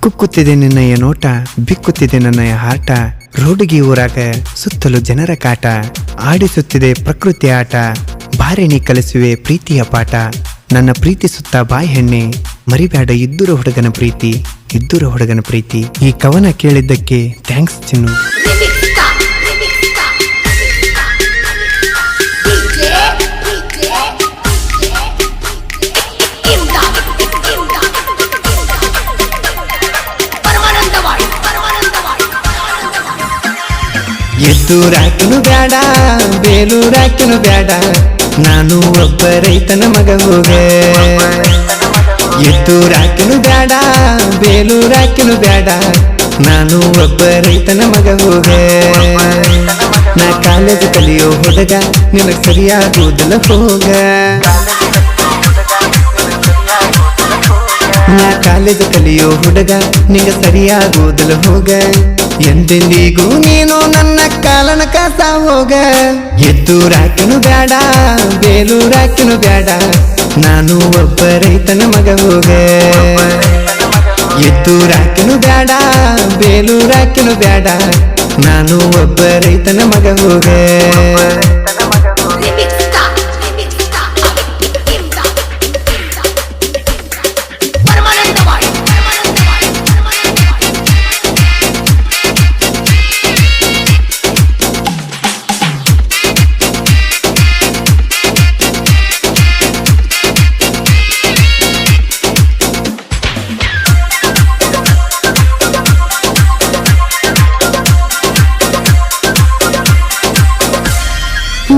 ಕುಕ್ಕುತ್ತಿದೆ ನಿನ್ನಯ ನೋಟ, ಬಿಕ್ಕುತ್ತಿದೆ ನನ್ನಯ ಹಾಟ, ರೋಡಿಗೆ ಊರಾಗ ಸುತ್ತಲೂ ಜನರ ಕಾಟ, ಆಡಿಸುತ್ತಿದೆ ಪ್ರಕೃತಿ ಆಟ, ಬಾರಿಣಿ ಕಲಿಸುವೆ ಪ್ರೀತಿಯ ಪಾಠ. ನನ್ನ ಪ್ರೀತಿ ಸುತ್ತ ಬಾಯ್ ಹೆಣ್ಣೆ, ಮರಿಬೇಡ ಇದ್ದೂರ ಹುಡುಗನ ಪ್ರೀತಿ, ಇದ್ದೂರ ಹುಡುಗನ ಪ್ರೀತಿ. ಈ ಕವನ ಕೇಳಿದ್ದಕ್ಕೆ ಥ್ಯಾಂಕ್ಸ್ ಚಿನ್ನು. ಎದ್ದೂರಾಕನು ಬ್ಯಾಡ, ಬೇಲೂರಾಕನು ಬ್ಯಾಡ, ನಾನು ಒಬ್ಬ ರೈತನ ಮಗ ಹೋಗೆ. ಎದ್ದೂರಾಕನು ಬ್ಯಾಡ, ಬೇಲೂರಾಕನು ಬ್ಯಾಡ, ನಾನು ಒಬ್ಬ ರೈತನ ಮಗ ಹೋಗೆ. ನಾ ಕಾಲೇಜ್ ಕಲಿಯೋ ಹುಡುಗ, ನಿನಗೆ ಸರಿಯಾಗುವುದಿಲ್ಲ ಹೋಗ. ನಾ ಕಾಲೇಜ್ ಕಲಿಯೋ ಹುಡುಗ, ನಿನಗೆ ಸರಿಯಾಗುವುದಿಲ್ಲ ಹೋಗ. ಎಂದೆಂದಿಗೂ ನೀನು ನನ್ನ ಕಾಲನ ಕಸ ಹೋಗ. ಎದ್ದೂರಾಕನು ಬ್ಯಾಡ, ಬೇಲೂರಾಕನು ಬ್ಯಾಡ, ನಾನು ಒಬ್ಬ ರೈತನ ಮಗ ಹೋಗ. ಎದ್ದೂರಾಕನು ಬ್ಯಾಡ, ಬೇಲೂರಾಕನು ಬ್ಯಾಡ, ನಾನು ಒಬ್ಬ ರೈತನ ಮಗ ಹೋಗ.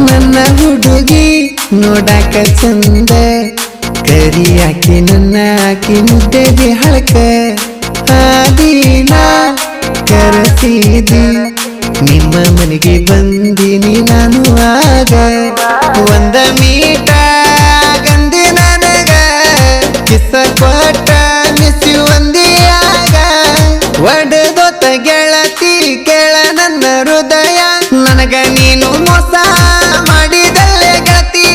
ನನ್ನ ಹುಡುಗಿ ನೋಡಾಕ ಚಂದ, ಕರಿ ಹಾಕಿ ನನ್ನ ಹಾಕಿ ಮುದ್ದೆಗೆ ಹಳಕ. ಆದಿನ ಕರೆಸಿದಿ, ನಿಮ್ಮ ಮನೆಗೆ ಬಂದಿನಿ ನಾನು ಆಗ. ಒಂದ ಮೀಟ ಗಂದಿ ನನಗ, ಕಿಸ ಕೊಟ್ಟ ಮಿಸಿ ಒಂದಿಯಾಗ. ಒಡೆದೊತ್ತ ಗೆಳತಿ ಕೇಳ ನನ್ನ ಹೃದಯ, ನನಗ ನೀನು ಮೋಸ ಮಾಡಿದಲ್ಲೇ ಗೆಳತಿ.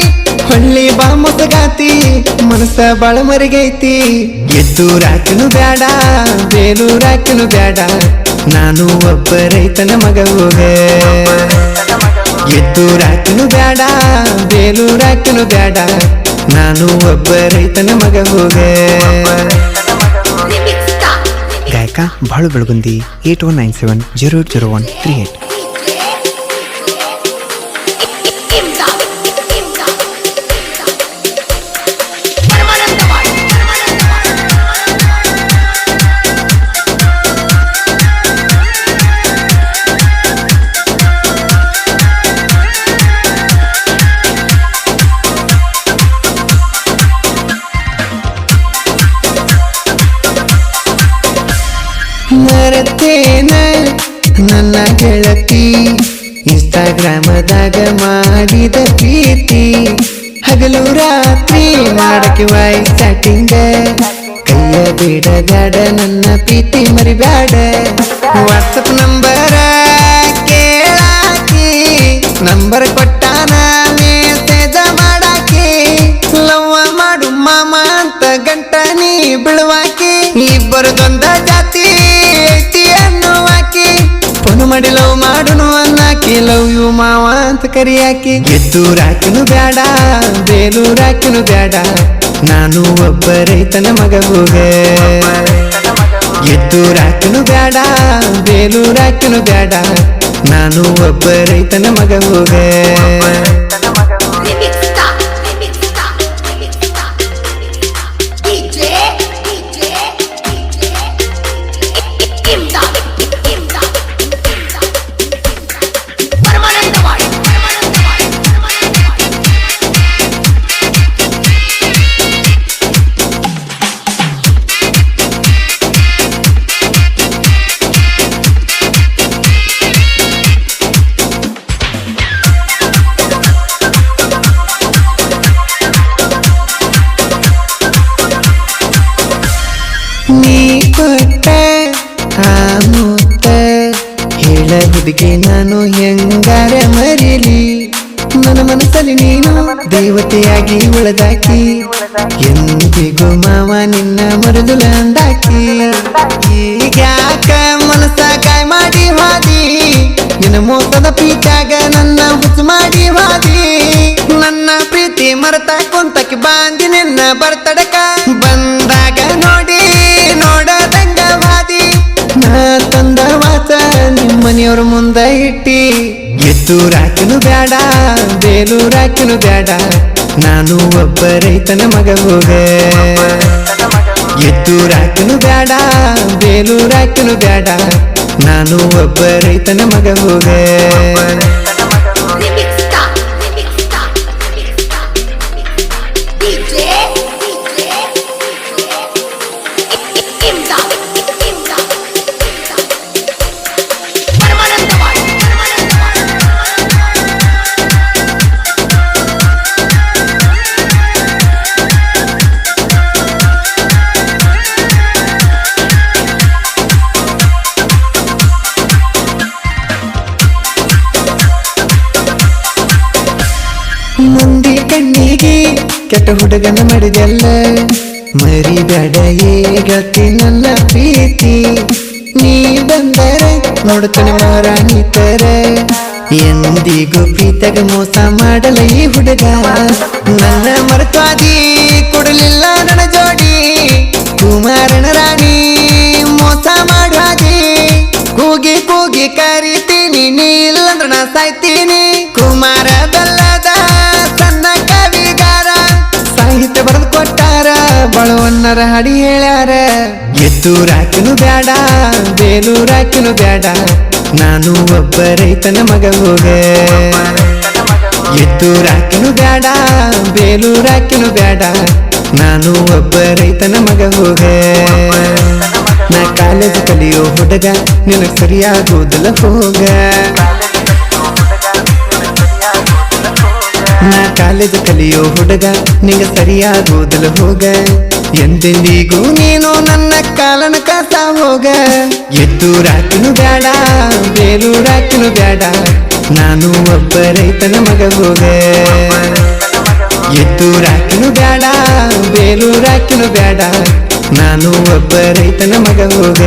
ಹೊಳ್ಳಿ ಬಾ ಮೊಸಗಾತಿ, ಮನಸ್ಸ ಬಾಳ ಮರಿಗೈತಿ. ಎದ್ದೂರಾಕನು ಬ್ಯಾಡ, ಬೇಲೂರಾಕನು ಬ್ಯಾಡ, ನಾನು ಒಬ್ಬ ರೈತನ ಮಗ ಹೋಗ. ಎದ್ದೂರಾಕನು ಬ್ಯಾಡ, ಬೇಲೂರಾಕನು ಬ್ಯಾಡ, ನಾನು ಒಬ್ಬ ರೈತನ ಮಗ ಹೋಗ. ಗಾಯಕ ಬಾಳು ಬೆಳಗುಂದಿ 8197080138. ಮರೆತೇನ ನನ್ನ ಗೆಳತಿ, ಇನ್ಸ್ಟಾಗ್ರಾಮದಾಗ ಮಾಡಿದ ಪ್ರೀತಿ. ಹಗಲು ರಾತ್ರಿ ಮಾಡಕ್ಕೆ ವಾಯ್ಸ್ ಚಾಟಿಂಗ, ಕೈಯ ಬಿಡಬ್ಯಾಡ ನನ್ನ ಪ್ರೀತಿ ಮರಿಬ್ಯಾಡ. ವಾಟ್ಸಪ್ ನಂಬರ ಕೇಳಾಕಿ, ನಂಬರ್ ಕೊಟ್ಟಾನ ಮೆಸೇಜ ಮಾಡಾಕಿ. ಲವ್ವ ಮಾಡು ಮಾಮ ಅಂತ ಗಂಟ ನೀ ಬೀಳುವಾಕಿ, ಇಬ್ಬರದೊಂದ ಜಾತಿ ಐತಿ ಅನ್ನುವಾಕಿ. ಫೋನ್ ಮಾಡಿ ಲವ್ ಮಾಡುನು ಅನ್ನಾಕಿ, ಲವ್ ಯು ಮಾವ ಅಂತ ಕರಿಯಾಕಿ. ಎದ್ದೂರಾಕನು ಬ್ಯಾಡ, ಬೇಲೂರಾಕನು ಬ್ಯಾಡ, ನಾನು ಒಬ್ಬ ರೈತನ ಮಗ ಹೋಗ. ಎದ್ದೂರಾಕನು ಬ್ಯಾಡ, ಬೇಲೂರಾಕನು ಬ್ಯಾಡ, ನಾನು ಒಬ್ಬ ರೈತನ ಮಗ ಹೋಗ. ನೀ ಕೊಟ್ಟ ಆ ಮುತ್ತ ಹೇಳ ಹುಡುಗಿ ನಾನು ಹೆಂಗಾರ ಮರಿಲಿ. ನನ್ನ ಮನಸ್ಸ ಮನದಲ್ಲಿ ನೀನು ದೇವತೆಯಾಗಿ ಉಳದಾಕಿ ಎಂದಿಗೂ ಮಾವ ನಿನ್ನ ಮರುದುಲ ಅಂದಾಕಿ ಈಗ್ಯಾಕ ಮನಸ್ಸ ಗಾಯ ಮಾಡಿ ಹಾದಿ ನಿನ್ನ ಮೋಸದ ಪ್ರೀತ್ಯಾಗ ನನ್ನ ಹುಚ್ಚು ಮಾಡಿ ಹಾದಿ ನನ್ನ ಪ್ರೀತಿ ಮರೆತ ಕುಂತಕ್ಕೆ ಬಾಂದಿ ನಿನ್ನ ಬರ್ತಡಕ ಬಂದಾಗ ನೋಡಿ ನೋಡದಂಗ ಹಾದಿ ನಾ ತಂದ ವಾಚ ನಿಮ್ಮನೆಯವ್ರ ಮುಂದ ಇಟ್ಟಿ ಎತ್ತೂರಾಕಿನು ಬ್ಯಾಡ ಬೇಲೂರಾಕಿನು ಬ್ಯಾಡ ನಾನು ಒಬ್ಬ ರೈತನ ಮಗ ಹೋಗ ಎತ್ತೂರಾಕಿನು ಬ್ಯಾಡ ಬೇಲೂರಾಕಿನು ಬ್ಯಾಡ ನಾನು ಒಬ್ಬ ರೈತನ ಮಗ ಹೋಗ ಮಂದಿ ಕಣ್ಣಿಗೆ ಕೆಟ್ಟ ಹುಡುಗನ ಮಾಡಿದೆಲ್ಲ ಮರಿಬೇಡ ಗೆಳತಿ ನನ್ನ ಪ್ರೀತಿ ನೀ ಬಂದರೆ ನೋಡುತ್ತಾನೆ ಮಾರಾಣಿ ತರ ಎಂದಿಗೂ ಪ್ರೀತಗ ಮೋಸ ಮಾಡಲ ಈ ಹುಡುಗ ನನ್ನ ಮರೆತಾದಿ ಕೊಡಲಿಲ್ಲ ನನ್ನ ಜೋಡಿ ಕುಮಾರನ ರಾಣಿ ಮೋಸ ಮಾಡಾದಿ ಕೂಗಿ ಕೂಗಿ ಕರಿತೀನಿ ನೀ ಇಲ್ಲಂದ್ರ ನಾ ಸಾಯ್ತೀನಿ ಕುಮಾರ ಬೆಲ್ಲದ ಸಣ್ಣ ಕವಿಗಾರ ಸಾಹಿತ್ಯ ಬರೆದು ಕೊಟ್ಟಾರ ಬಳುವನ್ನರ ಹಡಿ ಹೇಳ್ಯಾರ ಎತ್ತೂರಾಕಿನು ಬ್ಯಾಡ ಬೇಲೂರಾಕಿನು ಬ್ಯಾಡ ನಾನು ಒಬ್ಬ ರೈತನ ಮಗ ಹೋಗ ಎತ್ತೂರಾಕಿನು ಬ್ಯಾಡ ಬೇಲೂರಾಕಿನು ಬ್ಯಾಡ ನಾನು ಒಬ್ಬ ರೈತನ ಮಗ ಹೋಗ ನಾ ಕಾಲೇಜ್ ಕಲಿಯೋ ಹುಡುಗ ನಿನಗೆ ಸರಿಯಾಗುವುದಿಲ್ಲ ಹೋಗ ನಾ ಕಾಲೇಜ್ ಕಲಿಯೋ ಹುಡುಗ ನಿಂಗೆ ಸರಿಯಾಗುವುದಿಲ್ಲ ಹೋಗ ಎಂದೆಂದಿಗೂ ನೀನು ನನ್ನ ಕಾಲನ ಕಾಸ ಹೋಗ ಎತ್ತೂರಾಕಿನು ಬ್ಯಾಡ ಬೇಲೂರಾಕಿನು ಬ್ಯಾಡ ನಾನು ಒಬ್ಬ ರೈತನ ಮಗ ಹೋಗ ಎತ್ತೂರಾಕಿನು ಬ್ಯಾಡ ಬೇಲೂರಾಕಿನು ಬ್ಯಾಡ ನಾನು ಒಬ್ಬ ರೈತನ ಮಗ ಹೋಗ